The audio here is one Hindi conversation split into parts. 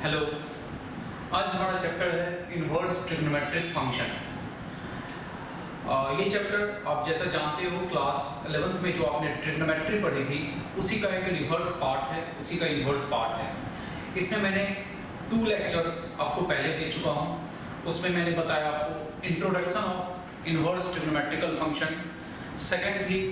हेलो। आज हमारा चैप्टर है इनवर्स ट्रिग्नोमेट्रिक फंक्शन। ये चैप्टर आप जैसा जानते हो क्लास 11th में जो आपने ट्रिग्नोमेट्री पढ़ी थी उसी का एक रिवर्स पार्ट है, उसी का इनवर्स पार्ट है। इसमें मैंने 2 लेक्चर्स आपको पहले दे चुका हूँ। उसमें मैंने बताया आपको introduction of inverse trigonometrical function, second थी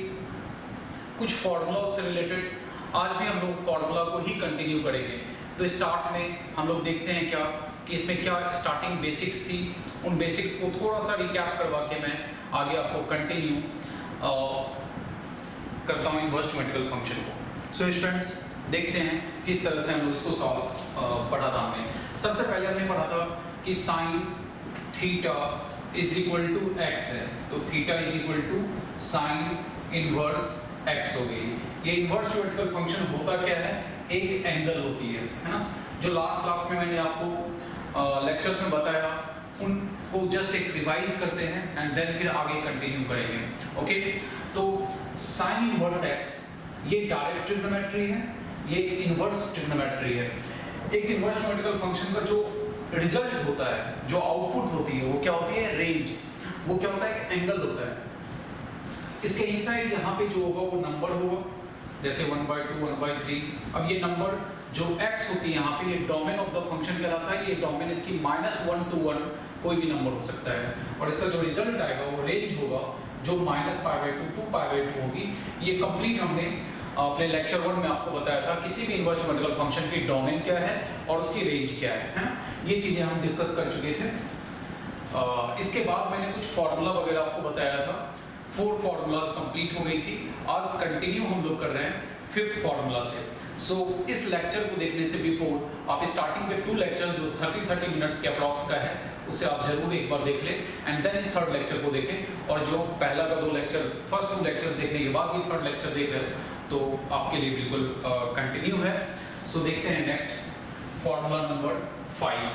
कुछ फॉर्मूला से रिलेटेड। आज भी हम लोग फॉर्मूला को ही कंटिन्यू करेंगे। तो स्टार्ट में हम लोग देखते हैं क्या कि इसमें क्या स्टार्टिंग बेसिक्स थी, उन बेसिक्स को थोड़ा सा रिकैप करवा के मैं आगे आपको कंटिन्यू करता हूँ इनवर्स ट्रिग्नोमेट्रिकल फंक्शन को। सो स्टूडेंट्स देखते हैं किस तरह से हम लोग इसको सॉल्व पढ़ा था हमने। सबसे पहले हमने पढ़ा था कि sine theta is equal to x है, तो theta is equal to sine inverse x हो गई। ये इनवर्स ट्रिग्नोमेट्रिकल फंक्शन होता क्या है, एक एंगल होती है ना। जो लास्ट क्लास में मैंने आपको लेक्चर्स में बताया उनको जस्ट एक रिवाइज करते हैं एंड देन फिर आगे कंटिन्यू करेंगे। ओके, तो साइन इनवर्स एक्स ये डायरेक्ट ट्रिग्नोमेट्री है, ये इनवर्स ट्रिग्नोमेट्री है। एक इनवर्स ट्रिग्नोमेट्रिकल फंक्शन का जो रिजल्ट होता है, जो आउटपुट होती है, वो क्या होती है, रेंज। वो क्या होता है, एक एंगल होता है। इसके इनसाइड यहाँ पे जो होगा वो नंबर होगा, जैसे 1/2, 1/3। अब ये नंबर जो x होती है यहाँ पे, ये डोमेन ऑफ द फंक्शन कहलाता है। ये डोमेन इसकी -1 to 1 कोई भी नंबर हो सकता है, और इसका जो रिजल्ट आएगा वो रेंज होगा जो -π/2 to π/2 होगी। ये कंप्लीट हमने अपने लेक्चर 1 में आपको बताया था किसी भी इनवर्स ट्रिग्नोमेट्रिकल फंक्शन की डोमेन क्या है और उसकी रेंज क्या है ना। ये चीजें हम डिस्कस कर चुके थे। इसके बाद मैंने कुछ फॉर्मूला वगैरह आपको बताया था। 4 फार्मूलाज कंप्लीट हो गई थी। आज कंटिन्यू हम लोग कर रहे हैं 5th फार्मूला से। सो इस लेक्चर को देखने से बिफोर आप स्टार्टिंग के 2 लेक्चर्स जो 30 मिनट्स के अप्रॉक्स का है उसे आप जरूर एक बार देख लें एंड देन इस 3rd लेक्चर को देखें। और जो पहला का 2 लेक्चर, फर्स्ट 2 लेक्चर्स देखने के बाद ये 3rd लेक्चर देख रहे हैं तो आपके लिए बिल्कुल कंटिन्यू है। सो देखते हैं नेक्स्ट फार्मूला नंबर 5।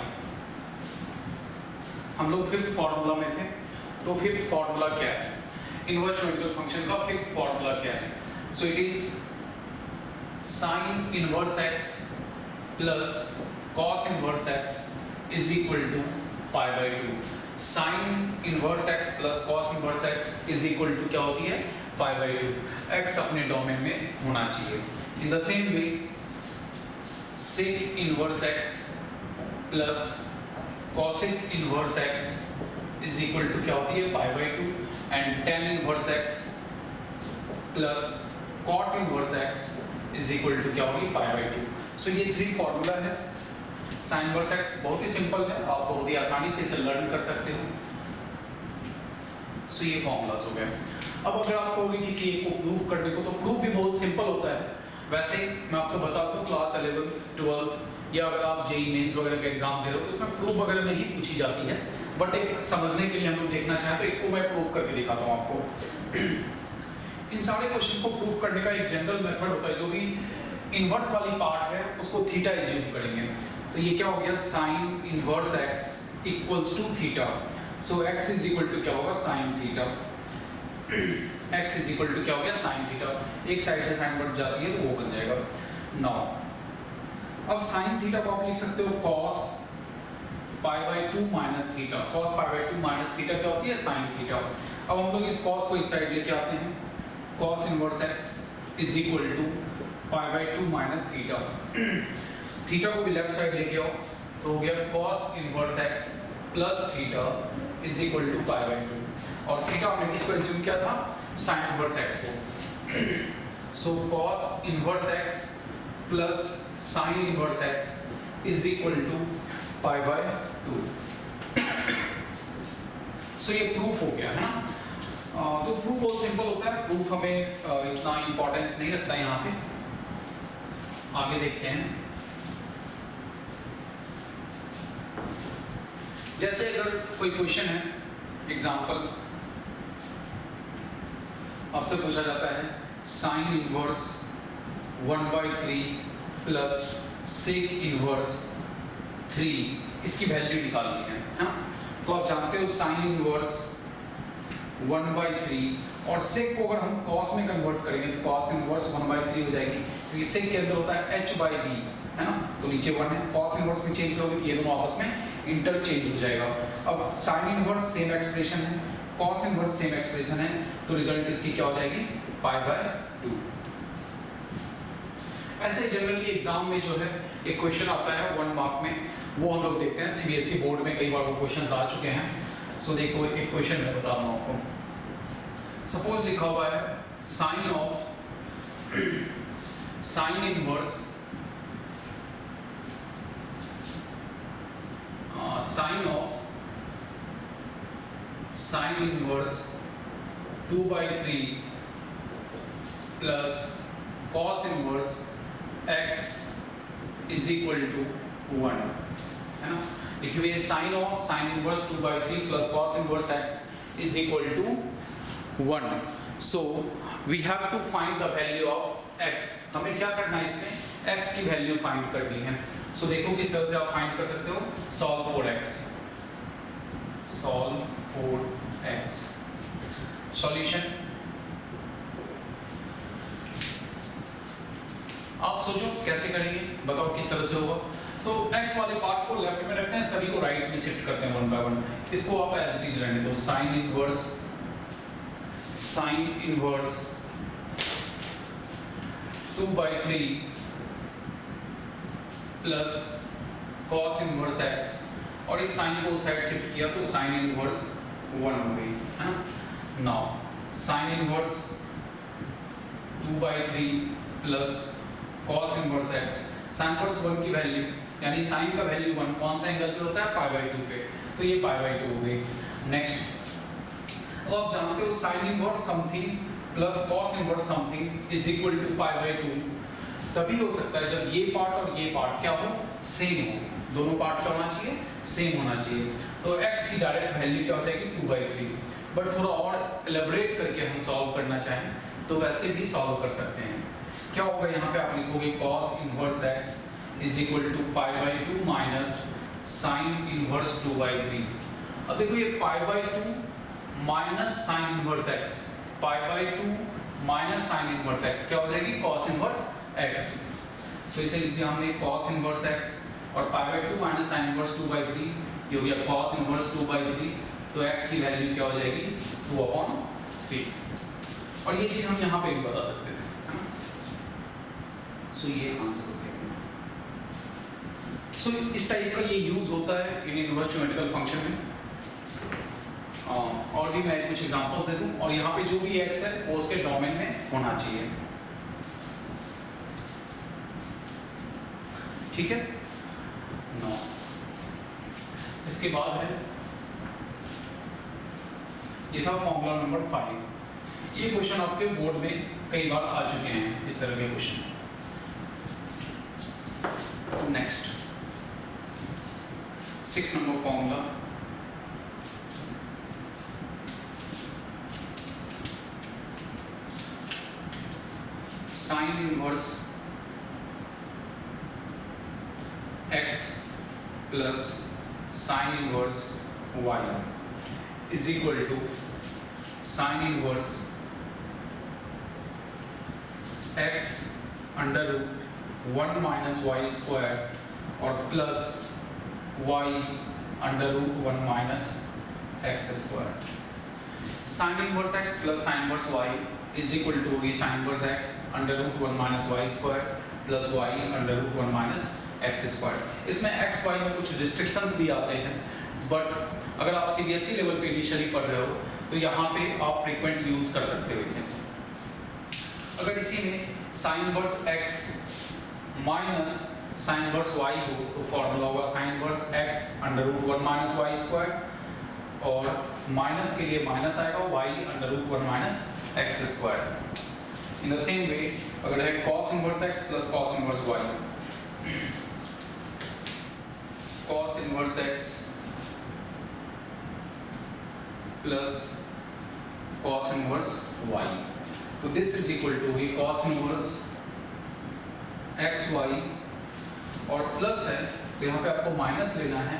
हम लोग 5th फार्मूला में थे, तो 5th फार्मूला क्या है, इनवर्स ट्रिग्नोमेट्रिकल फंक्शन का 5th फार्मूला क्या है। So it is sine inverse x plus cos inverse x is equal to π/2। Sine inverse x plus cos inverse x is equal to क्या होती है, π/2। x अपने डोमेन में होना चाहिए। In the same way sec inverse x plus cosec inverse x is equal to क्या होती है, π/2 and tan inverse x plus cot inverse x is equal to क्या होगी, π/2। सो ये 3 फार्मूला है। साइन इनवर्स x बहुत ही सिंपल है, आप बहुत ही आसानी से इसे लर्न कर सकते हो। सो ये फार्मूलाज हो गए। अब अगर आप कहोगे किसी एक को प्रूव करने को, तो प्रूफ भी बहुत सिंपल होता है। वैसे मैं आपको बता दूं क्लास 11th 12th या अगर आप जेईई मेंस वगैरह का एग्जाम दे रहे हो तो उसमें प्रूफ वगैरह नहीं पूछी जाती है, बट एक समझने के लिए हम लोग देखना चाहें तो इसको मैं प्रूव करके दिखाता हूँ आपको। इन सारे क्वेश्चन को प्रूव करने का एक जनरल मेथड होता है। जो भी इनवर्स वाली पार्ट है उसको थीटा एज्यूम करेंगे। तो ये क्या हो गया, sine inverse x equals to theta. So x is equal to क्या होगा, sine theta. x is equal to क्या हो गया, साइन थीटा। एक साइड से साइन बढ़ जाती है तो वो बन जाएगा 9। अब साइन थीटा को आप लिख सकते हो cos π/2 minus theta. cos π/2 minus theta क्या होती है, साइन थीटा। अब हम लोग इस cos को इस साइड लेके आते हैं। cos inverse x is equal to π/2 minus theta. Theta को भी लेफ्ट साइड लेके आओ तो हो गया cos inverse x plus theta is equal to π/2। और थीटा हमने किसको एज्यूम किया था, साइन इनवर्स x को। So cos inverse x plus sine inverse x is equal to π/2। So ये प्रूफ हो गया है ना। तो प्रूफ बहुत सिंपल होता है। प्रूफ हमें इतना इंपॉर्टेंस नहीं रखता है यहाँ पे। आगे देखते हैं। जैसे अगर कोई क्वेश्चन है, एग्जांपल आपसे पूछा जाता है sine inverse 1/3 plus sec inverse 3 इसकी वैल्यू निकालनी है ना। तो आप जानते हो साइन इनवर्स 1/3 और सेक को अगर हम cos में कन्वर्ट करेंगे तो cos इनवर्स 1/3 हो जाएगी। तो सेक के अंदर होता है h/b है ना, तो नीचे 1 है, cos इनवर्स में चेंज करोगे तो ये दोनों आपस में इंटरचेंज हो जाएगा। अब sin इनवर्स सेम एक्सप्रेशन है, cos इनवर्स सेम एक्सप्रेशन है, तो रिजल्ट इसकी क्या हो जाएगी, पाई बाय 2। ऐसे जनरली एग्जाम में जो है एक क्वेश्चन आता है 1 मार्क में, वो हम लोग देखते हैं सीबीएसई बोर्ड में कई बार वो क्वेश्चंस आ चुके हैं। सो देखो एक क्वेश्चन मैं बता रहा हूँ आपको, सपोज लिखा हुआ है sine of sine inverse sine inverse 2/3 plus cos inverse x is equal to 1, है ना। देखिए sine of sine inverse 2/3 plus cos inverse x is equal to 1। So we have to find the value of x। हमें क्या करना है, इसमें x की वैल्यू फाइंड करनी है। सो देखो किस तरह से आप फाइंड कर सकते हो, solve for x, solve for x। Solution आप सोचो कैसे करेंगे, बताओ किस तरह से होगा। तो x वाले पार्ट को लेफ्ट में रखते हैं, सभी को राइट में शिफ्ट करते हैं 1 बाय 1। इसको आप एज इट इज रहने दो, sign inverse 2/3 plus cos inverse x, और इस साइन को साइड शिफ्ट किया तो साइन इनवर्स 1 हो गई, है ना। Now sine inverse 2/3 plus cos inverse x, sin inverse 1 की वैल्यू यानी sin का वैल्यू 1 कौन सा एंगल पे होता है, π/2 पे, तो ये π/2 हो गई। नेक्स्ट, अब आप जानते हो sin inverse something plus cos inverse something is equal to π/2 तभी हो सकता है जब ये पार्ट और ये पार्ट क्या हो, सेम हो। दोनों पार्ट क्या होना चाहिए, सेम होना चाहिए। तो x की डायरेक्ट वैल्यू क्या हो जाएगी 2/3, बट थोड़ा और एलेबोरेट करके हम सॉल्व करना चाहें तो वैसे भी सॉल्व कर सकते हैं। क्या होगा, यहाँ पे आप लिखोगे cos inverse x is equal to π/2 minus sine inverse 2/3। अब देखो ये π/2 minus sine inverse x, π/2 minus sine inverse x क्या हो जाएगी, cos इनवर्स x। तो इसे लिख दिया हमने cos इनवर्स x, और π/2 माइनस साइन इनवर्स 2/3 ये हो गया cos इनवर्स 2/3, तो x की वैल्यू क्या हो जाएगी 2/3। और ये चीज हम यहाँ पे भी बता सकते थे। सो ये आंसर हो गया। सो इस टाइप का ये यूज होता है इन इनवर्स ज्योमेट्रिकल फंक्शन में। और भी मैं कुछ एग्जांपल्स दे दूं, और यहाँ पे जो भी x है वो उसके डोमेन में होना चाहिए, ठीक है। नो, इसके बाद है ये था फॉर्मूला नंबर 5। ये क्वेश्चन आपके बोर्ड में कई बार आ चुके हैं, इस तरह के क्वेश्चन। Next 6 number formula, sine inverse x plus sine inverse y is equal to sine inverse x under root 1 minus y square और plus y under root 1 minus x square. Sine inverse x plus sine inverse y is equal to ये sine inverse x under root 1 minus y square plus y under root 1 minus x square. इसमें x y में कुछ रिस्ट्रिक्शंस भी आते हैं, बट अगर आप सीबीएसई लेवल पे इनिशियली पढ़ रहे हो तो यहाँ पे आप फ्रीक्वेंट यूज कर सकते हो इसे। अगर इसी में sine inverse x minus sine inverse y हो तो फॉर्मूला होगा sine inverse x under root 1 minus y square, और माइनस के लिए माइनस आएगा y under root 1 minus x square. In the same way अगर है cos inverse x plus cos inverse y, cos inverse x plus cos inverse y, तो दिस इज इक्वल टू ये cos इनवर्स xy और प्लस है तो यहाँ पे आपको माइनस लेना है,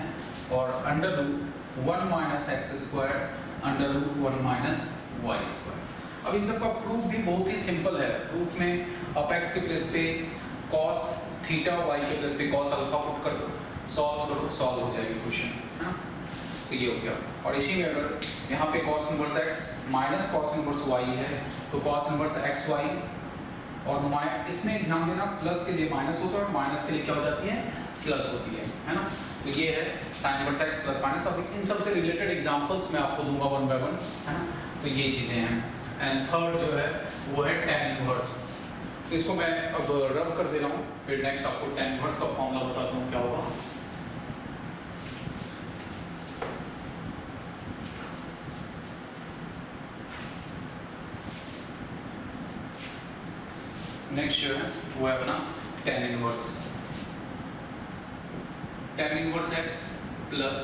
और under root 1 minus x square under root 1 minus y square. अब इन सब का प्रूफ भी बहुत ही सिंपल है। प्रूफ में आप x के प्लेस पे cos थीटा वाई के प्लस पे कॉस अल्फा पुट कर दो, सॉल्व करो, सॉल्व हो जाएगी क्वेश्चन, है ना। तो ये हो गया। और इसी में अगर यहाँ पे cos inverse x minus cos inverse y है तो cos इनवर्स x y, और इसमें ध्यान देना प्लस के लिए माइनस होता है और माइनस के लिए क्या हो जाती है, प्लस होती है ना। तो ये है sin inverse x plus minus. अब इन सब से रिलेटेड एग्जांपल्स मैं आपको दूंगा वन बाय वन, है ना। तो ये चीजें हैं। एंड थर्ड जो है वो है tan इनवर्स। तो इसको मैं अब रब कर दे रहा हूँ, फिर नेक्स्ट आपको tan इनवर्स का फॉर्मूला बताता हूँ क्या होगा। नेक्स्ट जो है वो है अपना tan inverse. tan inverse x plus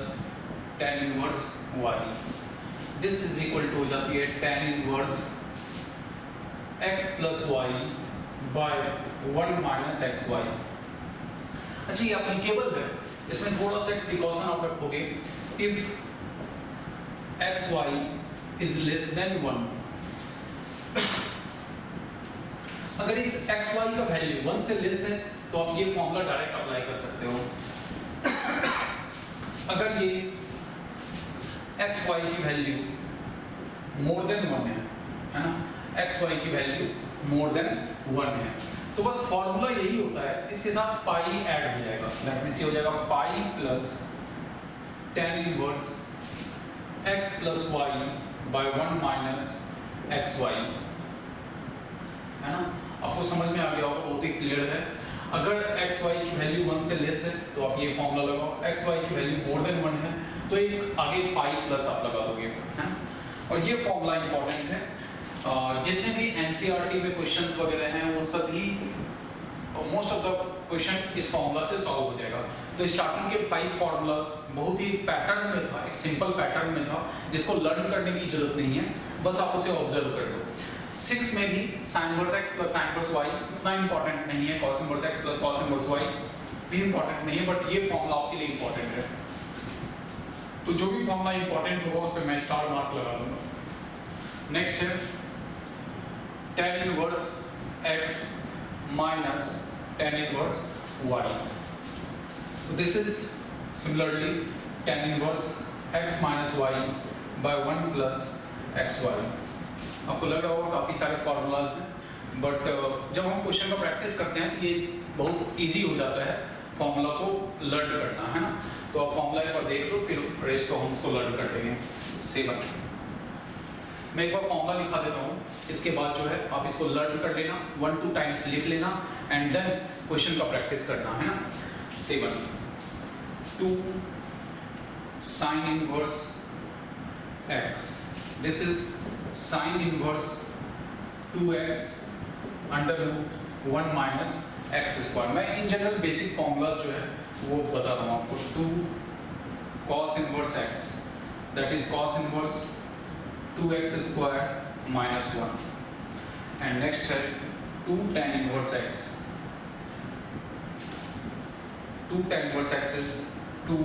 tan inverse y, this is equal to हो जाती है tan inverse x plus y by 1 minus x y. अच्छा ये एप्लीकेबल है, इसमें थोड़ा सा प्रिकॉशन आप रखोगे। If x y is less than 1, अगर इस एक्स वाई का वैल्यू 1 से लेस है तो आप ये फॉर्मूला डायरेक्ट अप्लाई कर सकते हो। अगर ये एक्स वाई की वैल्यू मोर देन 1 है ना, एक्स वाई की वैल्यू मोर देन 1 है, तो बस फॉर्मूला यही होता है, इसके साथ पाई ऐड हो जाएगा। दैट मींस ये हो जाएगा pi plus tan inverse x plus y by 1 minus x y, है ना। आपको समझ में आ गया होगा, बहुत ही क्लियर है। अगर एक्स वाई की वैल्यू 1 से लेस है तो आप ये फॉर्मूला लगाओ, एक्स वाई की वैल्यू मोर देन 1 है तो एक आगे पाई प्लस आप लगा दोगे, है ना। और ये फॉर्मूला इंपॉर्टेंट है। जितने भी एनसीईआरटी में क्वेश्चंस वगैरह हैं वो सभी मोस्ट ऑफ द क्वेश्चन इस फॉर्मूला से सॉल्व हो जाएगा। तो स्टार्टिंग के 5 फॉर्मूलाज बहुत ही पैटर्न में था, एक सिंपल पैटर्न में था जिसको लर्न करने की जरूरत नहीं है, बस आप उसे ऑब्जर्व कर लो। 6 में भी sin inverse x plus sin inverse y उतना इंपॉर्टेंट नहीं है, cos inverse x plus cos inverse y भी इंपॉर्टेंट नहीं है, बट ये फॉर्मूला आपके लिए इंपॉर्टेंट है। तो जो भी फॉर्मूला इंपॉर्टेंट होगा उस पे मैं स्टार मार्क लगा दूंगा। नेक्स्ट है tan inverse x minus tan inverse y। So this is similarly tan inverse x minus y by 1 plus xy। आपको लग रहा होगा काफ़ी सारे फॉर्मूलाज हैं, बट जब हम क्वेश्चन का प्रैक्टिस करते हैं तो ये बहुत इजी हो जाता है फॉर्मूला को लर्न करना, है ना। तो आप फॉर्मूला एक बार देख लो, फिर रेस्ट को हम उसको लर्न कर लेंगे। 7 मैं एक बार फॉर्मूला लिखा देता हूँ, इसके बाद जो है आप इसको लर्न कर लेना, 1-2 टाइम्स लिख लेना एंड देन क्वेश्चन का प्रैक्टिस करना, है ना। 7 2 sin inverse x, this is sin inverse 2x under root 1 minus x square. मैं इन जनरल बेसिक फॉर्मूला जो है वो बता रहा हूँ आपको। 2 cos inverse x, that is cos inverse 2x square minus 1, and next है 2 tan inverse x। 2 tan inverse x is 2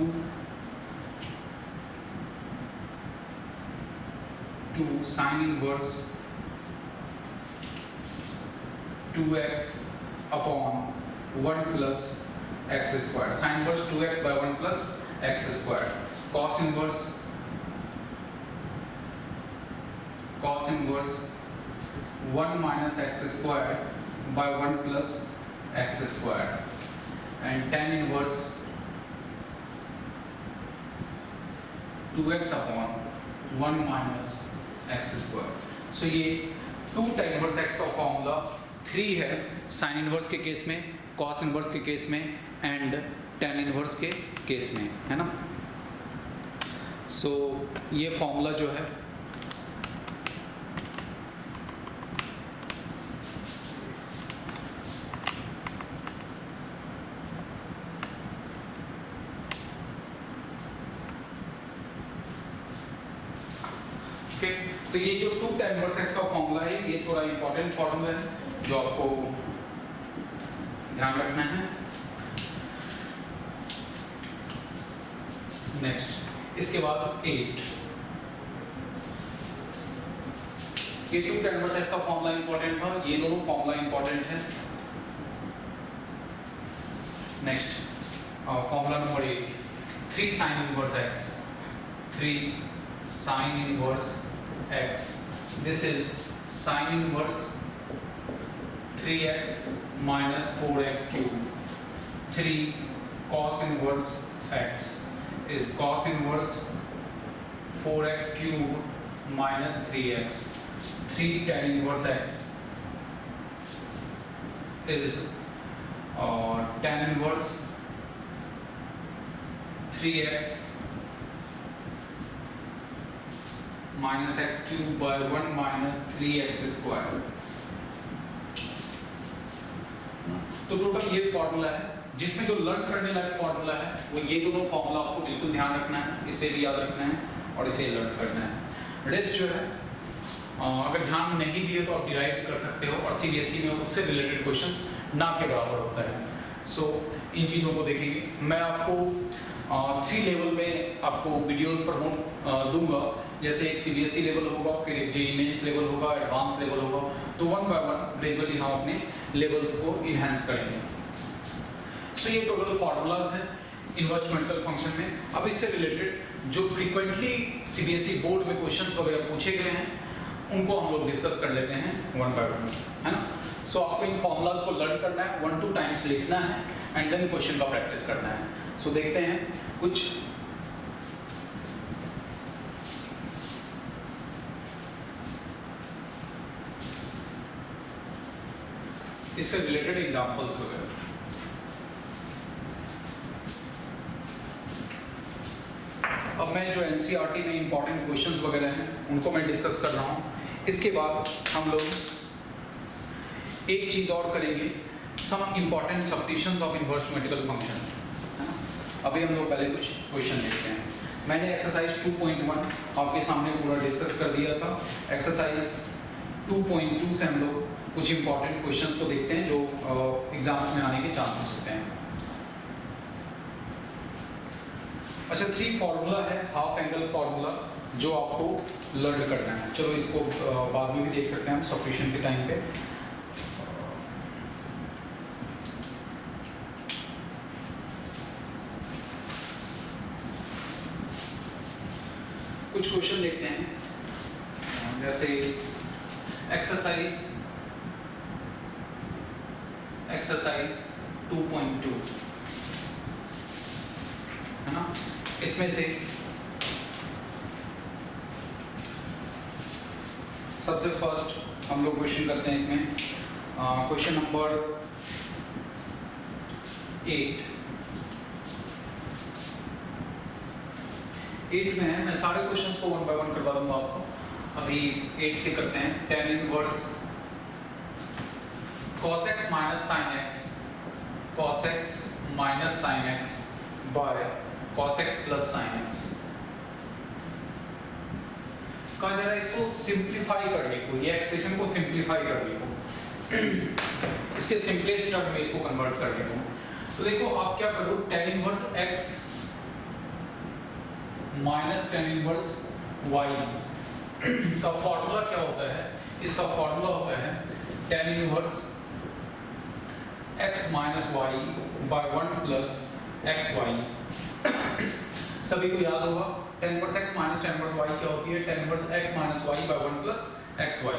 sin inverse 2x upon 1 plus x square, sin inverse 2x by 1 plus x square, cos inverse 1 minus x square by 1 plus x square, and tan inverse 2x upon 1 minus x square. So ये 2 tan इनवर्स x का फॉर्मूला 3 है sin इनवर्स के केस में, cos इनवर्स के केस में एंड tan इनवर्स के केस में, है ना। सो ये फॉर्मूला जो है ओके। तो ये जो 2 tan इनवर्स x का फॉर्मूला है ये थोड़ा इंपॉर्टेंट फॉर्मूला है जो आपको ध्यान रखना है। नेक्स्ट इसके बाद 8, ये 2 tan इनवर्स x का फॉर्मूला इंपॉर्टेंट था, ये दोनों फॉर्मूला इंपॉर्टेंट है। Next formula number 8, 3 sin inverse x, 3 sin inverse x, this is sin inverse 3x minus 4x cube, 3 cos inverse x is cos inverse 4x cube minus 3x, 3 tan inverse x is tan inverse 3x minus x cube by 1 minus 3x square। तो टोटल ये फॉर्मूला है, जिसमें जो लर्न करने लायक फॉर्मूला है वो ये दोनों फॉर्मूला आपको बिल्कुल ध्यान रखना है, इसे भी याद रखना है और इसे लर्न करना है। रेस्ट जो है अगर ध्यान में नहीं दिए तो आप डिराइव कर सकते हो, और सीबीएसई में उससे रिलेटेड क्वेश्चंस ना के बराबर होता है। सो इन चीज़ों को देखेंगे। मैं आपको 3 लेवल में आपको वीडियोस प्रमोट दूंगा, जैसे एक सीबीएसई लेवल होगा, फिर एक जेईई मेंस लेवल होगा, एडवांस लेवल होगा, तो 1 बाय 1 ग्रेजुअली हम अपने लेवल्स को इनहेंस करेंगे। सो ये टोटल फार्मूलाज हैं इन्वर्समेंटल फंक्शन में। अब इससे रिलेटेड जो फ्रीक्वेंटली सीबीएसई बोर्ड में क्वेश्चंस वगैरह पूछे गए हैं उनको हम लोग डिस्कस कर लेते हैं 1 बाय 1, है ना। सो आपको इन फॉर्मूलाज को लर्न करना है, 1-2 टाइम्स लिखना है एंड देन क्वेश्चन का प्रैक्टिस करना है। सो देखते हैं कुछ इससे रिलेटेड एग्जांपल्स वगैरह। अब मैं जो एनसीईआरटी में इंपॉर्टेंट क्वेश्चंस वगैरह हैं उनको मैं डिस्कस कर रहा हूँ। इसके बाद हम लोग एक चीज़ और करेंगे, some important substitutions of inverse mathematical function. अभी हम लोग पहले कुछ क्वेश्चन देखते हैं। मैंने एक्सरसाइज 2.1 आपके सामने पूरा डिस्कस कर दिया था। एक्सरसाइज 2.2 से हम लोग कुछ इंपॉर्टेंट क्वेश्चंस को देखते हैं जो एग्जाम्स में आने के चांसेस होते हैं। अच्छा, 3 फार्मूला है, हाफ एंगल फार्मूला, जो आपको लर्न करना है। चलो इसको बाद में भी देख सकते हैं हम सब्स्टिट्यूशन के टाइम पे। कुछ क्वेश्चन देखते हैं, जैसे एक्सरसाइज 2.2 है ना। इसमें से सबसे फर्स्ट हम लोग क्वेश्चन करते हैं इसमें, क्वेश्चन नंबर 8 में है। मैं सारे क्वेश्चंस को 1 बाय 1 करवा दूंगा आपको। अभी 8 से करते हैं। tan inverse cos x minus sin x, cos x minus sin x by cos x plus sin x। कहा जा रहा है इसको सिंप्लीफाई करने को, ये एक्सप्रेशन को सिंप्लीफाई करने को, इसके सिंपलेस्ट टर्म में इसको कन्वर्ट करने को। तो देखो आप क्या करो, tan inverse x minus tan inverse y का फॉर्मूला क्या होता है? इसका फॉर्मूला होता है tan inverse x minus y by 1 plus xy। सभी को याद होगा tan inverse x minus tan inverse y क्या होती है? tan inverse x minus y by 1 plus xy।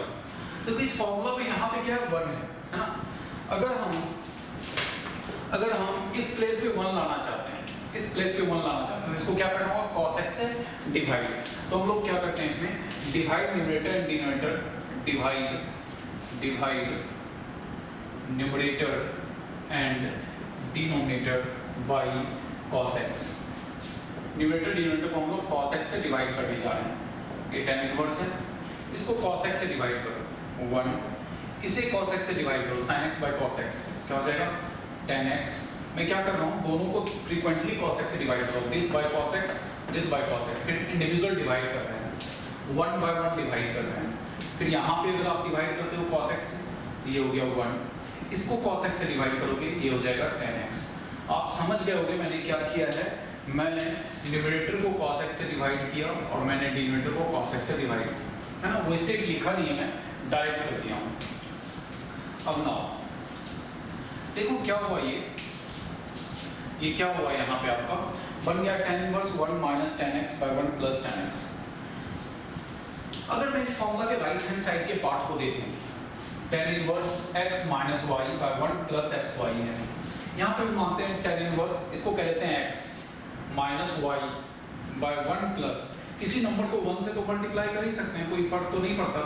तो इस फॉर्मूला में यहाँ पे क्या है? 1 है ना। अगर हम इस प्लेस पे 1 लाना चाहते हैं, इस प्लेस पे 1 लाना चाहते हैं, तो इसको क्या करना होगा? cos x से डिवाइड। तो हम लोग क्या करते हैं इसमें, divide numerator and denominator, divide numerator and denominator by cos x। Numerator denominator को हम लोग cos x से डिवाइड करने जा रहे हैं। ये tan इनवर्स है, इसको cos x से डिवाइड करो 1, इसे cos x से डिवाइड करो sin x by cos x, क्या हो जाएगा? tan x। मैं क्या कर रहा हूँ, दोनों को फ्रीक्वेंटली cos x से डिवाइड करो, this by cos x, this by cos x। फिर इंडिविजुअल डिवाइड कर रहे हैं, 1 by 1 डिवाइड कर रहे हैं। फिर यहाँ पे अगर आप डिवाइड करते हो cos x से, तो ये हो गया 1, इसको cos x से डिवाइड करोगे, ये हो जाएगा tan x। आप समझ गए होंगे मैंने क्या किया है, मैं न्यूमरेटर को cos x से डिवाइड किया और मैंने डिनोमिनेटर को cos x से डिवाइड किया, है ना। वो स्टेप लिखा नहीं है, मैं डायरेक्ट कर दिया हूँ। अब ना देखो क्या हुआ, ये ये क्या हुआ यहाँ पे आपका बन गया tan inverse 1 minus tan x by 1 plus tan x। अगर मैं इस फॉर्मूला के राइट हैंड साइड के पार्ट को देखूं, tan inverse x minus y by 1 plus x y है। यहाँ पे मानते हैं tan इनवर्स, इसको कहते हैं x minus y by 1 plus, किसी नंबर को 1 से तो मल्टीप्लाई कर ही सकते हैं, कोई फर्क तो नहीं पड़ता।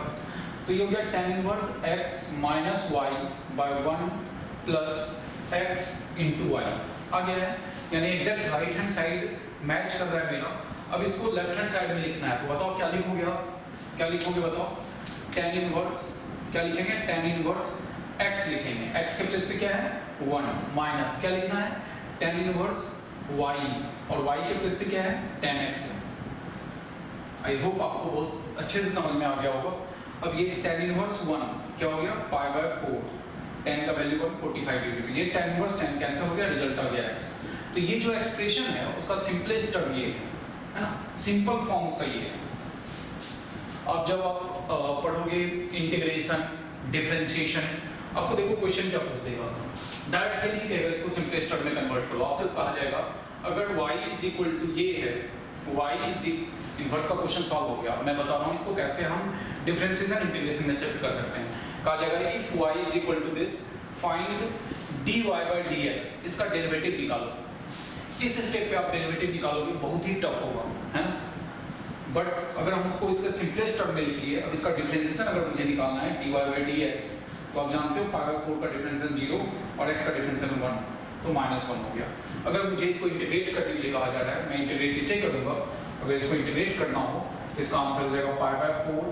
तो ये हो गया tan inverse x minus y by 1 plus x into y आ गया है, यानी exact right hand side match कर रहा है मेरा। अब इसको लेफ्ट हैंड साइड में लिखना है, तो बताओ क्या लिखोगे आप, क्या लिखोगे बताओ? tan इनवर्स क्या लिखेंगे? tan इनवर्स x लिखेंगे, x के प्लेस पे क्या है 1 माइनस क्या लिखना है tan इनवर्स y, और y के प्लेस पे क्या है tan x। आई होप आपको बहुत अच्छे से समझ में आ गया होगा। अब ये tan इनवर्स 1 क्या हो गया पाई बाय 4, tan का वैल्यू 45 डिग्री, ये tan इनवर्स tan कैंसिल हो गया, रिजल्ट आ गया x। तो ये जो एक्सप्रेशन है उसका सिंपलेस्ट टर्म ये है ना, सिंपल फॉर्म उसका ये है। अब जब आप पढ़ोगे इंटीग्रेशन डिफरेंशिएशन, आपको देखो क्वेश्चन क्या पूछ देगा, डायरेक्ट ये नहीं कहेगा इसको सिंपलेस्ट टर्म में कन्वर्ट करो, आपसे कहा जाएगा अगर y इज इक्वल टू ये है, y इज इनवर्स का क्वेश्चन सॉल्व हो गया। मैं बता रहा हूँ इसको कैसे हम डिफरेंशिएशन इंटीग्रेशन में शिफ्ट कर सकते हैं। कहा जाएगा if y is equal to this find dy by dx, इसका डेरिवेटिव निकालो। इस स्टेप पे आप डेरिवेटिव निकालोगे, बहुत ही टफ होगा है ना, बट अगर हम उसको इसके सिंपलेस्ट टर्म में लिख लिए, अब इसका डिफरेंशिएशन अगर मुझे निकालना है dy by dx, तो आप जानते हो पाई बाय 4 का डिफरेंशिएशन 0 और x का डिफरेंशिएशन 1, तो -1 हो गया। अगर मुझे इसको इंटीग्रेट करने के लिए कहा जा रहा है, मैं इंटीग्रेट इसे करूंगा, अगर इसको इंटीग्रेट करना हो तो इसका आंसर हो जाएगा pi by 4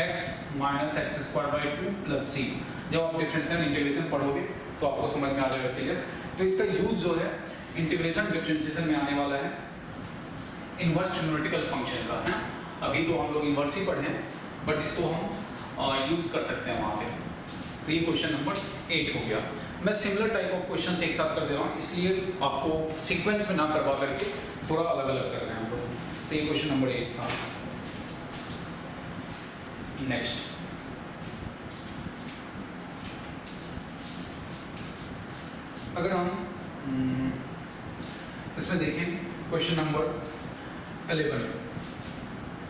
x minus x square by 2 plus c। जब आप डिफरेंशियल इंटीग्रेशन पढ़ोगे तो आपको समझ में आ जाएगा क्लियर। तो इसका यूज जो है इंटीग्रेशन डिफरेंशिएशन में आने वाला है इनवर्स न्यूमेरिकल फंक्शन का, है ना। अभी तो हम लोग इनवर्स ही पढ़े हैं, बट इसको हम यूज कर सकते हैं वहाँ पे। तो ये क्वेश्चन नंबर 8 हो गया। मैं सिमिलर टाइप ऑफ क्वेश्चन एक साथ कर दे रहा हूँ, इसलिए आपको सीक्वेंस में ना करवा करके थोड़ा अलग अलग कर रहे हैं हम लोग। तो ये क्वेश्चन नंबर 8 था। नेक्स्ट अगर हम इसमें देखें क्वेश्चन नंबर 11,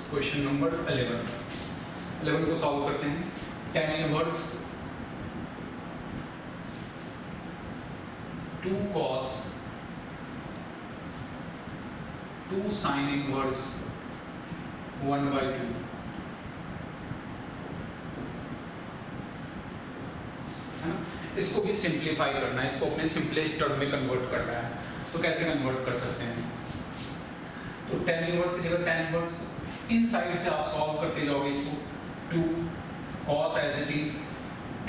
क्वेश्चन नंबर 11 को सॉल्व करते हैं। tan inverse 2 cos 2 sin inverse 1/2 है ना। इसको भी सिंप्लीफाई करना है, इसको अपने सिंपलेस्ट टर्म में कन्वर्ट करना है। तो कैसे कन्वर्ट कर सकते हैं? तो tan इनवर्स की जगह tan इनवर्स इन साइड से आप सॉल्व करते जाओगे इसको, 2 cos as it is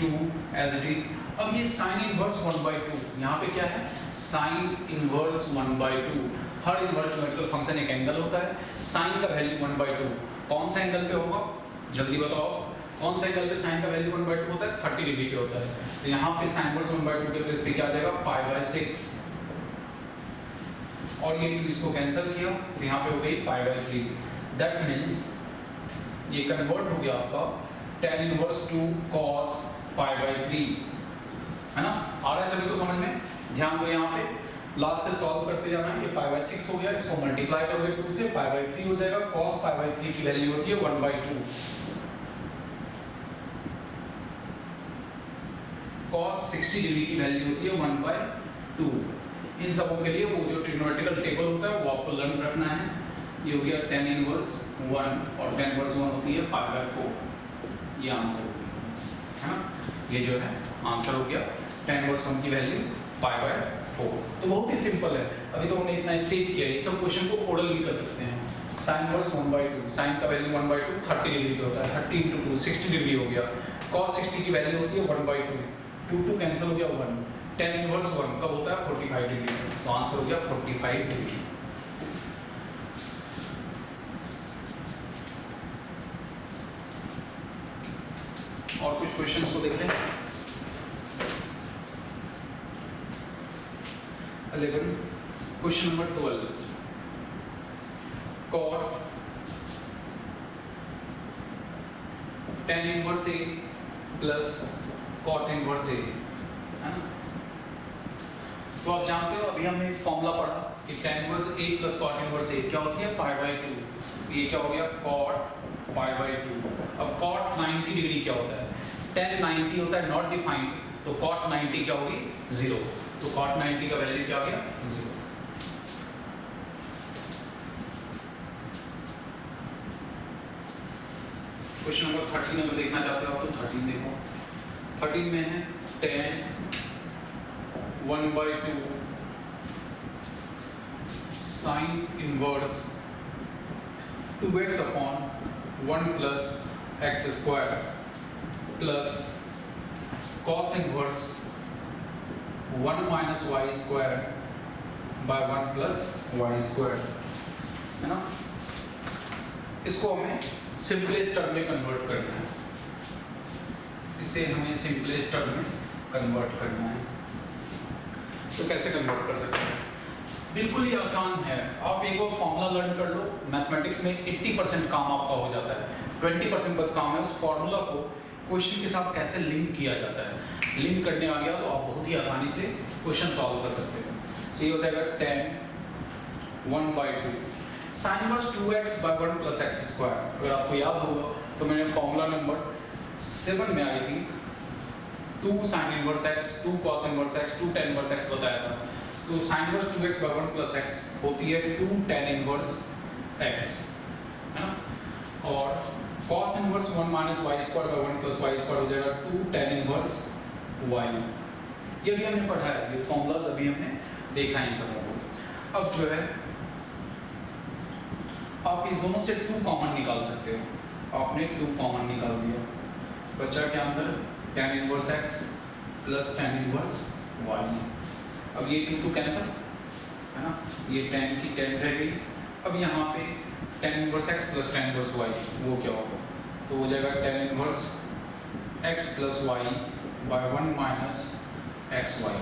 2 as it is. अब ये sin इनवर्स 1/2, यहाँ पे क्या है sin इनवर्स 1/2। हर इनवर्स ज्योमेट्रिकल फंक्शन एक एंगल होता है, sin का वैल्यू 1/2 कौन सा एंगल पे होगा जल्दी बताओ, कौन सा एंगल पे sin का वैल्यू 1/2 होता है? 30 डिग्री पे होता है। तो यहाँ पे sin इनवर्स 1/2 के प्लेस पे क्या आ जाएगा π/6, और ये इसको कैंसिल किया तो यहाँ पे हो गई π/3। दैट मीन्स ये कन्वर्ट हो गया आपका tan इनवर्स 2 cos π/3, है ना। आ रहा है सभी को समझ में? ध्यान दो, यहाँ पे लास्ट से सॉल्व करते जाना है। ये π/6 हो गया, इसको मल्टीप्लाई करोगे 2 से π/3 हो जाएगा। cos π/3 की वैल्यू होती है 1/2, cos 60 डिग्री की वैल्यू होती है 1/2। इन सबों के लिए वो जो ट्रिग्नोमेट्रिकल टेबल होता है वो आपको लर्न रखना है। ये हो गया tan इनवर्स 1 और tan इनवर्स 1 होती है π/4, ये आंसर हो गया, है ना। ये जो है आंसर हो गया tan इनवर्स 1 की वैल्यू π/4। तो बहुत ही सिंपल है। अभी तो हमने इतना स्टेप किया, ये सब क्वेश्चन को ओरल भी कर सकते हैं। sin इनवर्स 1/2, sin का वैल्यू 1/2 30 डिग्री पे होता है, 30 × 2 60 डिग्री हो गया। cos 60 की वैल्यू होती है 1/2, 2 कैंसिल हो गया 1। tan इनवर्स 1 कब होता है 45 डिग्री, तो आंसर हो गया 45 डिग्री। और कुछ क्वेश्चंस को देख लें। 11 question number 12, cot tan inverse A plus cot inverse A, है ना। तो आप जानते हो अभी हमने एक फॉर्मूला पढ़ा कि tan inverse a plus cot inverse a क्या होती है π/2। ये क्या हो गया cot π/2। अब cot 90 डिग्री क्या होता है, tan 90 होता है नॉट डिफाइंड, तो cot 90 क्या होगी 0, तो cot 90 का वैल्यू क्या हो गया 0। क्वेश्चन नंबर 13 अगर देखना चाहते हो तो 13 देखो। 13 में है tan 1/2 sin inverse 2x upon 1 plus x square plus cos inverse 1 minus y square by 1 plus y square, है ना। इसको हमें सिंपलेस्ट टर्म में कन्वर्ट करना है, इसे हमें सिंपलेस्ट टर्म में कन्वर्ट करना है। तो कैसे कन्वर्ट कर सकते हैं, बिल्कुल ही आसान है। आप एक बार फॉर्मूला लर्न कर लो, मैथमेटिक्स में 80% काम आपका हो जाता है, 20% बस काम है उस फॉर्मूला को क्वेश्चन के साथ कैसे लिंक किया जाता है। लिंक करने आ गया तो आप बहुत ही आसानी से क्वेश्चन सॉल्व कर सकते हो। तो ये हो जाएगा tan 1/2 sin inverse 2x by 1 plus x square. अगर आपको याद होगा तो मैंने फॉर्मूला नंबर 7 में I think 2 sin inverse x, 2 cos inverse x, 2 tan inverse x बताया था। तो sin inverse 2x by 1 plus x होती है 2 tan इनवर्स x, है ना। और cos inverse 1 minus y square by 1 plus y square हो जाएगा 2 tan इनवर्स y। ये भी हमने पढ़ा है, ये फॉर्मूलाज अभी हमने देखा है इन सबों को। अब जो है आप इस दोनों से 2 कॉमन निकाल सकते हो। आपने 2 कॉमन निकाल दिया, बचा क्या अंदर tan inverse x plus tan inverse y। अब ये 2 कैंसिल, है ना, ये tan की tan रह गई। अब यहाँ पे tan inverse x plus tan inverse y वो क्या होगा, तो हो जाएगा tan inverse x plus y by 1 minus xy,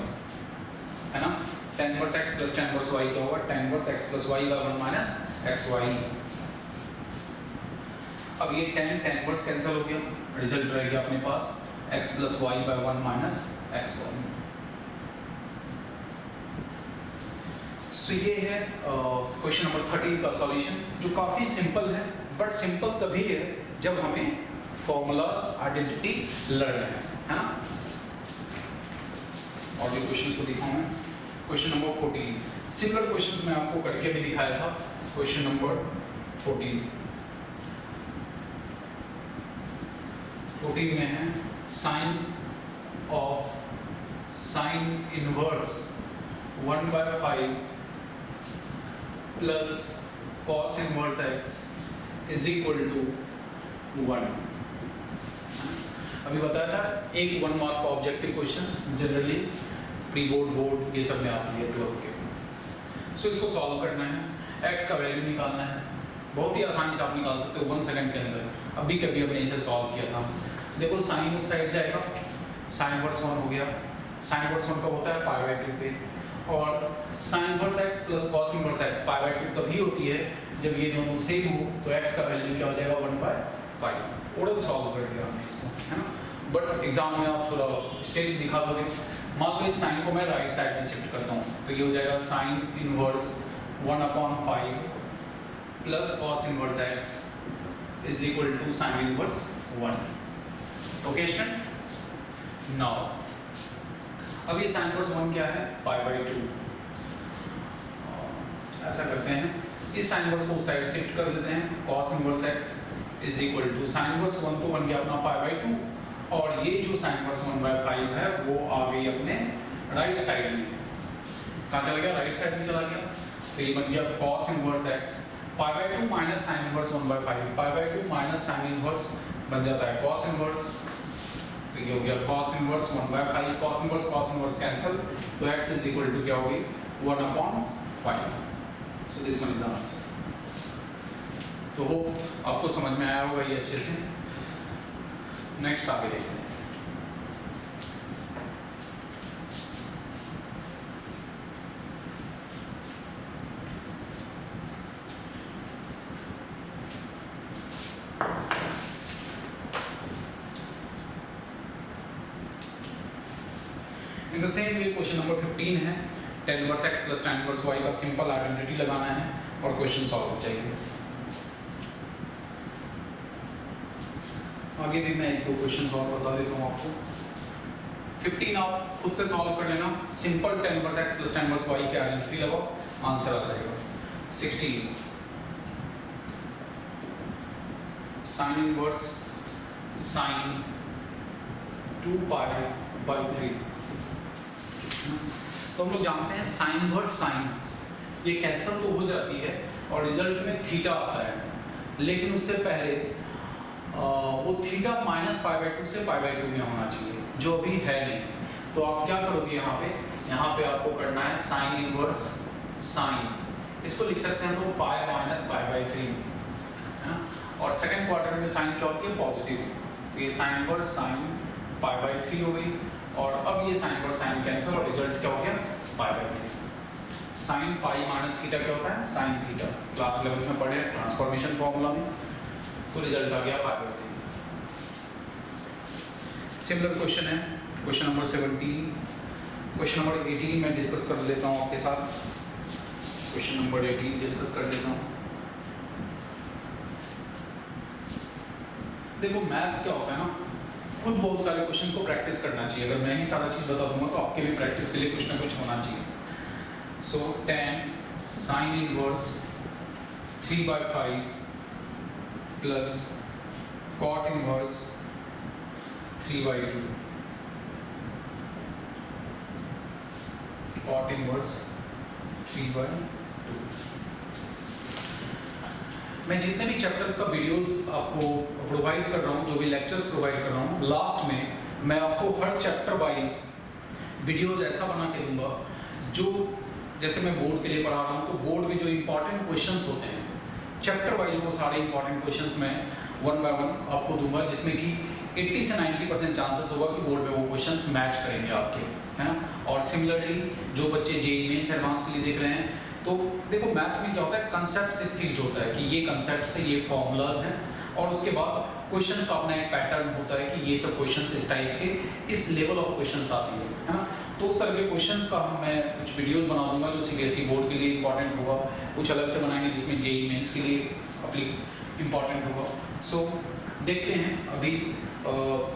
है ना। tan inverse x plus tan inverse y क्या होगा, tan inverse x plus y by 1 minus xy। अब ये tan इनवर्स कैंसिल हो गया, रिजल्ट रह गया अपने पास x plus y by 1 minus xy। So ये है क्वेश्चन नंबर 13 का सॉल्यूशन, जो काफी सिंपल है, बट सिंपल तभी है जब हमें फॉर्मूलाज आइडेंटिटी लर्न है ना। और ये क्वेश्चंस को दिखाऊं मैं। क्वेश्चन नंबर 14 सिमिलर क्वेश्चंस मैं आपको करके भी दिखाया था। क्वेश्चन नंबर 14 में है sine of sine inverse 1/5 plus cos inverse x is equal to 1। अभी बताया था एक 1 मार्क का objective questions generally pre board ये सब में आती है 12th के। सो इसको सॉल्व करना है, x का वैल्यू निकालना है। बहुत ही आसानी से आप निकाल सकते हो 1 सेकंड के अंदर। अभी कभी हमने इसे सॉल्व किया था। देखो साइन उस साइड जाएगा, साइन इनवर्स 1 हो गया। साइन इनवर्स 1 कब होता है π/2 पे, और sign inverse x plus cos inverse x π/2 तभी होती है जब ये दोनों सेम हो, तो x का वैल्यू क्या हो जाएगा 1/5। ओरल सॉल्व कर दिया हमने इसको, है ना। बट एग्जाम में आप थोड़ा स्टेज दिखा दोगे। मान लो इस साइन को मैं राइट साइड में शिफ्ट करता हूँ, तो ये हो जाएगा sine inverse 1/5 plus cos inverse x is equal to sine inverse 1। Okay student, now अब ये साइन इनवर्स 1 क्या है π/2। ऐसा करते हैं, इस साइन इनवर्स को उस साइड शिफ्ट कर देते हैं। cos inverse x is equal to sine inverse 1 तो बन गया अपना π/2, और ये जो साइन इनवर्स 1/5 है वो आ गई अपने राइट साइड में। कहाँ चला गया, राइट साइड में चला गया। तो ये बन गया cos inverse x π/2 minus sine inverse 1/5। π/2 minus sine inverse बन जाता है cos इनवर्स, तो ये हो गया cos inverse 1/5। cos inverse cancel, तो x इज इक्वल टू क्या होगी 1/5। So this one is the answer. तो होप आपको समझ में आया होगा ये अच्छे से। नेक्स्ट आगे देखते हैं। इन the same way question number 15 है tan inverse x plus tan inverse y का सिंपल आइडेंटिटी लगाना है और क्वेश्चन सॉल्व हो जाएंगे। आगे भी मैं एक दो क्वेश्चन और बता देता हूँ आपको। 15 आप खुद से सॉल्व कर लेना। Simple tan inverse x plus tan inverse y की आइडेंटिटी लगाओ, आंसर आ जाएगा। 16 sin inverse sin 2 pi by 3। तो हम लोग जानते हैं साइन इनवर्स साइन ये कैंसिल तो हो जाती है और रिजल्ट में थीटा आता है, लेकिन उससे पहले वो थीटा माइनस पाई बाई 2 से पाई बाई 2 में होना चाहिए, जो अभी है नहीं। तो आप क्या करोगे, यहाँ पे आपको करना है साइन इनवर्स साइन, इसको लिख सकते हैं हम लोग पाई माइनस पाई बाई 3 है ना। और सेकंड क्वार्टर में साइन क्या होती है, पॉजिटिव, तो ये sine inverse sine pi by 3 हो गई। और अब ये साइन इनवर्स साइन कैंसिल और रिजल्ट क्या हो गया, pi by 3। Sine pi minus theta क्या होता है, साइन थीटा, क्लास 11 में पढ़े ट्रांसफॉर्मेशन फॉर्मूला में, तो रिजल्ट आ गया पाई बाई 3। सिमिलर क्वेश्चन है क्वेश्चन नंबर 17। क्वेश्चन नंबर 18 मैं डिस्कस कर लेता हूँ आपके साथ। क्वेश्चन नंबर 18 डिस्कस कर लेता हूँ। देखो मैथ्स क्या होता है ना, खुद बहुत सारे क्वेश्चन को प्रैक्टिस करना चाहिए। अगर मैं ही सारा चीज बता दूंगा तो आपके भी प्रैक्टिस के लिए कुछ ना कुछ होना चाहिए। सो tan sine inverse 3/5 plus cot inverse 3/2, cot inverse 3/2। मैं जितने भी चैप्टर्स का वीडियोस आपको प्रोवाइड कर रहा हूँ, जो भी लेक्चर्स प्रोवाइड कर रहा हूँ, लास्ट में मैं आपको हर चैप्टर वाइज वीडियोस ऐसा बना के दूंगा जो, जैसे मैं बोर्ड के लिए पढ़ा रहा हूँ तो बोर्ड में जो इंपॉर्टेंट क्वेश्चंस होते हैं चैप्टर वाइज, वो सारे इंपॉर्टेंट क्वेश्चंस मैं 1 बाय 1 आपको दूंगा, जिसमें कि 80 से 90% चांसेस होगा कि बोर्ड में वो क्वेश्चंस मैच करेंगे आपके, है ना। और सिमिलरली जो बच्चे जेईई मेंस एडवांस के लिए देख रहे हैं, तो देखो मैथ्स में क्या होता है, कंसेप्ट से फिक्स्ड होता है कि ये कंसेप्ट से ये फॉर्मूलाज हैं, और उसके बाद क्वेश्चंस का अपना एक पैटर्न होता है कि ये सब क्वेश्चंस इस टाइप के, इस लेवल ऑफ क्वेश्चंस आती है ना। तो उस तरह के क्वेश्चंस का मैं कुछ वीडियोस बना दूंगा जो सीबीएसई बोर्ड के लिए इंपॉर्टेंट होगा, कुछ अलग से बनाएंगे जिसमें जेईई मेंस के लिए अपनी इंपॉर्टेंट होगा। सो देखते हैं अभी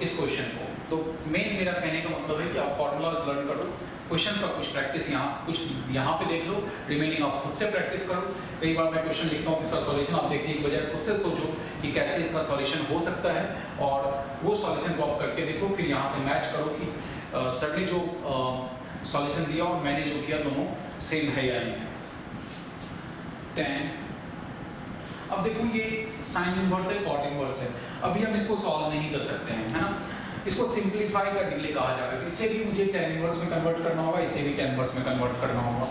इस क्वेश्चन को। तो मेन मेरा कहने का मतलब है कि आप फॉर्मूलाज लर्न करो, क्वेश्चंस का कुछ प्रैक्टिस कुछ यहाँ पे देख लो, रिमेनिंग आप खुद से प्रैक्टिस करो। कई बार मैं क्वेश्चन लिखता हूँ, इसका सॉल्यूशन आप देखने की बजाय खुद से सोचो कि कैसे इसका सॉल्यूशन हो सकता है, और वो सॉल्यूशन को आप करके देखो, फिर यहाँ से मैच करो कि सडनली जो सॉल्यूशन दिया और मैंने जो किया दोनों सेम है या नहीं है। 10 अब देखो ये साइन इनवर्स है, कॉट इनवर्स है, अभी हम इसको सॉल्व नहीं कर सकते हैं, है ना। इसको सिंपलीफाई करने के लिए कहा जाता है, इसे भी मुझे tan इनवर्स में कन्वर्ट करना होगा, इसे भी tan इनवर्स में कन्वर्ट करना होगा।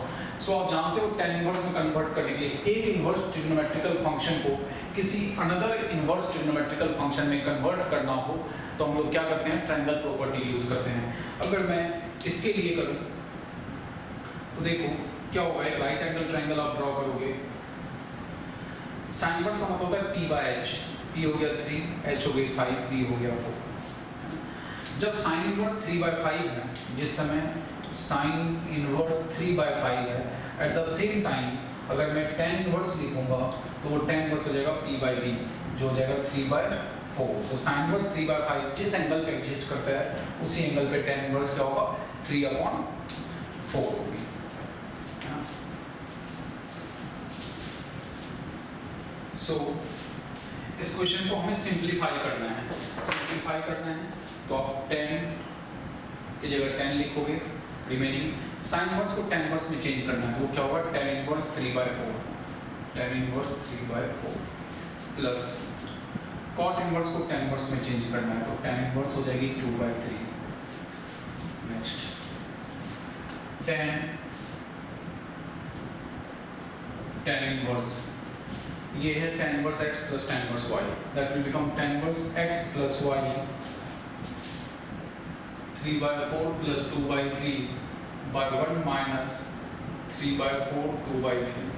सो आप जानते हो tan इनवर्स में कन्वर्ट करने के लिए एक इनवर्स ट्रिग्नोमेट्रिकल फंक्शन को किसी अनदर इनवर्स ट्रिग्नोमेट्रिकल फंक्शन में कन्वर्ट करना हो तो हम लोग क्या करते हैं, ट्रायंगल प्रॉपर्टी यूज करते हैं। अगर मैं इसके लिए करूं तो देखो क्या होगा, एक राइट एंगल ट्रायंगल आप ड्रॉ करोगे, साइन इनवर्स का मतलब होता है p/h, p हो गया 3, h हो गई 5, b हो गया 4। जब साइन इनवर्स 3/5 है, जिस समय साइन इनवर्स 3/5 है, एट द सेम टाइम अगर मैं tan इनवर्स लिखूंगा तो वो tan इनवर्स हो जाएगा p/b, जो हो जाएगा 3/4। तो साइन इनवर्स 3/5 जिस एंगल पे एग्जिस्ट करता है उसी एंगल पे tan इनवर्स क्या होगा, 3/4 होगी। सो इस क्वेश्चन को हमें सिंप्लीफाई करना है, तो आप 10 की जगह 10 लिखोगे, रिमेनिंग साइन इनवर्स को tan इनवर्स में चेंज करना है, तो क्या होगा, tan inverse 3/4 plus cot inverse को tan इनवर्स में चेंज करना है, तो tan इनवर्स हो जाएगी 2/3। नेक्स्ट tan इनवर्स, ये है tan inverse x plus tan inverse y, that will become tan inverse x plus y 3/4 plus 2/3/1 minus 3/4 2/3।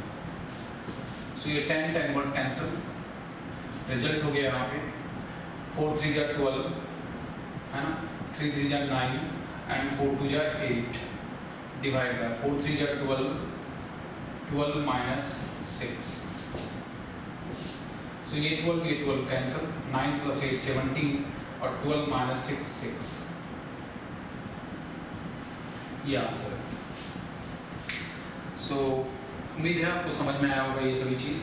सो ये tan इनवर्स कैंसिल, रिजल्ट हो गया यहाँ पे 4 3 जा 12 है ना, 3 3 जा 9 एंड 4 2 जा 8, डिवाइड बाय 4 3 जा 12, 12 minus 6. So ये 12 कैंसिल, 9 plus 8 17 और 12 minus 6 6. ये आंसर है. So उम्मीद है आपको समझ में आया होगा ये सभी चीज़.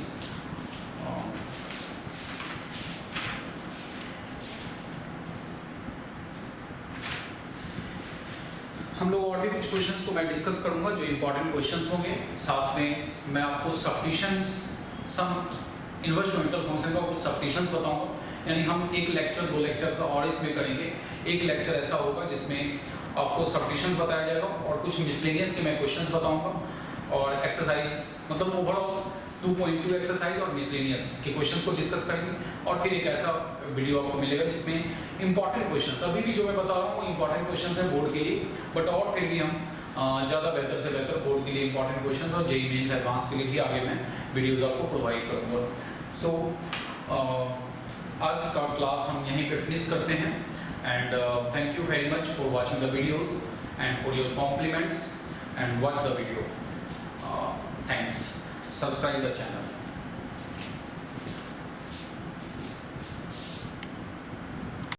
हम लोग और भी कुछ क्वेश्चंस को मैं डिस्कस करूंगा जो इंपॉर्टेंट क्वेश्चंस होंगे. साथ में मैं आपको सब्स्टिट्यूशंस, सम इनवर्स ज्योमेट्रिकल फंक्शन का कुछ सब्स्टिट्यूशंस बताऊंगा. यानी हम एक लेक्चर 2 लेक्चर और इसमें करेंगे. एक लेक्चर ऐसा होगा जिसमें आपको सब्स्टिट्यूशंस बताया जाएगा और कुछ मिसलेनियस के मैं क्वेश्चंस बताऊंगा और एक्सरसाइज, मतलब ओवरऑल 2.2 एक्सरसाइज और मिसलेनियस के क्वेश्चंस को डिस्कस करेंगे. और फिर एक ऐसा वीडियो आपको मिलेगा जिसमें इंपॉर्टेंट क्वेश्चंस, अभी भी जो मैं बता रहा हूँ वो इंपॉर्टेंट क्वेश्चंस हैं बोर्ड के लिए, बट और फिर भी हम ज़्यादा बेहतर से बेहतर बोर्ड के लिए इंपॉर्टेंट क्वेश्चंस और जेईई मेंस एडवांस के लिए भी आगे मैं वीडियोज़ आपको प्रोवाइड करूँगा. सो आज का क्लास हम यहीं पे फिनिश करते हैं. And thank you very much for watching the videos and for your compliments and watch the video. Thanks. Subscribe the channel.